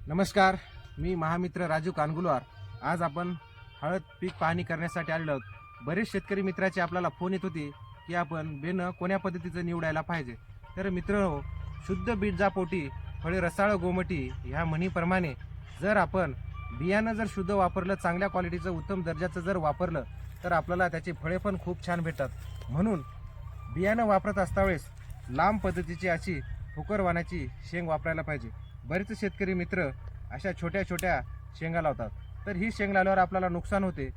नमस्कार, मी महामित्र राजू कानगुलवार। आज आपण हळद पीक पाहणी करण्यासाठी आलेलो आहोत। बरेच शेतकरी मित्राचे आपल्याला फोन येत होते की आपण बेन कोण्या पद्धतीचं निवडायला पाहिजे। तर मित्रांनो, शुद्ध बीजापोटी फळे रसाळ गोमटी ह्या म्हणीप्रमाणे जर आपण बियाणं जर शुद्ध वापरलं, चांगल्या क्वालिटीचं उत्तम दर्जाचं जर वापरलं तर आपल्याला त्याची फळे पण खूप छान भेटतात। म्हणून बियाणं वापरत असतावेळेस लांब पद्धतीची अशी फुकरवाण्याची शेंग वापरायला पाहिजे। बरेच शेतकरी मित्र अशा छोट्या छोट्या शेंगा लावतात, तर ही शेंग लावल्यावर आपल्याला नुकसान होते।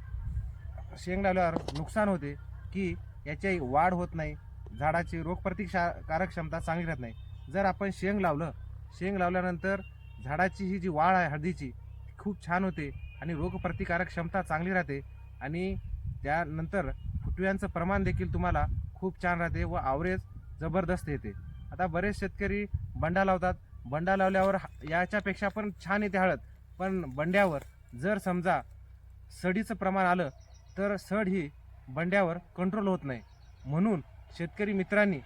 शेंग लावल्यावर नुकसान होते की याची वाढ होत नाही, झाडाची रोगप्रतिकारक क्षमता चांगली राहत नाही। जर आपण शेंग लावल्यानंतर झाडाची ही जी वाढ आहे हळदीची खूप छान होते आणि रोगप्रतिकारक क्षमता चांगली राहते आणि त्यानंतर फुटव्यांचं प्रमाण देखील तुम्हाला खूप छान राहते व आवरेज जबरदस्त येते। आता बरेच शेतकरी बंडा लावतात, बंडा लावल्यावर याच्यापेक्षा पण छान येते हळद, पण बंड्यावर जर समजा सडीचं प्रमाण आलं तर सड ही बंड्यावर कंट्रोल होत नाही। म्हणून शेतकरी मित्रांनी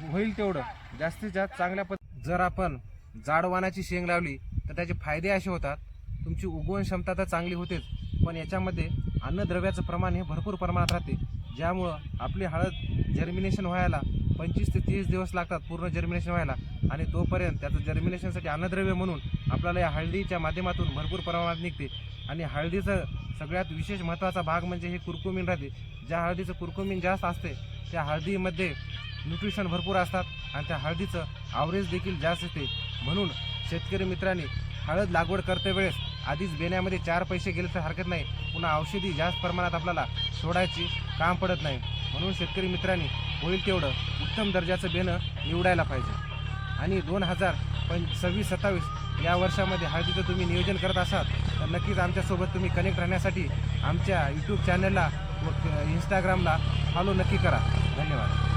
होईल तेवढं जास्तीत जास्त चांगल्या जर आपण जाडवानाची शेंग लावली तर त्याचे फायदे असे होतात, तुमची उगवण क्षमता तर चांगली होतेच, पण याच्यामध्ये अन्नद्रव्याचं प्रमाण हे भरपूर प्रमाणात राहते, ज्यामुळं आपली हळद जर्मिनेशन व्हायला 25 ते 30 दिवस लागतात पूर्ण जर्मिनेशन व्हायला। आणि तोपर्यंत त्याचं जर्मिनेशनसाठी अन्नद्रव्य म्हणून आपल्याला या हळदीच्या माध्यमातून भरपूर प्रमाणात निघते। आणि हळदीचं सगळ्यात विशेष महत्त्वाचा भाग म्हणजे हे कुरकुमीन राहते। ज्या हळदीचं कुरकुमीन जास्त असते त्या हळदीमध्ये न्यूट्रिशन भरपूर असतात आणि त्या हळदीचं आवरेज देखील जास्त येते। म्हणून शेतकरी मित्रांनी हळद लागवड करते वेळेस आधीच बेण्यामध्ये 4 पैसे गेले तर हरकत नाही, पुन्हा औषधी जास्त प्रमाणात आपल्याला सोडायची काम पडत नाही। म्हणून शेतकरी मित्रांनी होईल तेवढं उत्तम दर्जाचं बेणं निवडायला पाहिजे। आणि 2026-27 या वर्षामध्ये हळदीचं तुम्ही नियोजन करत असाल तर नक्कीच आमच्यासोबत तुम्ही कनेक्ट राहण्यासाठी आमच्या यूट्यूब चॅनलला व इंस्टाग्रामला फॉलो नक्की करा। धन्यवाद।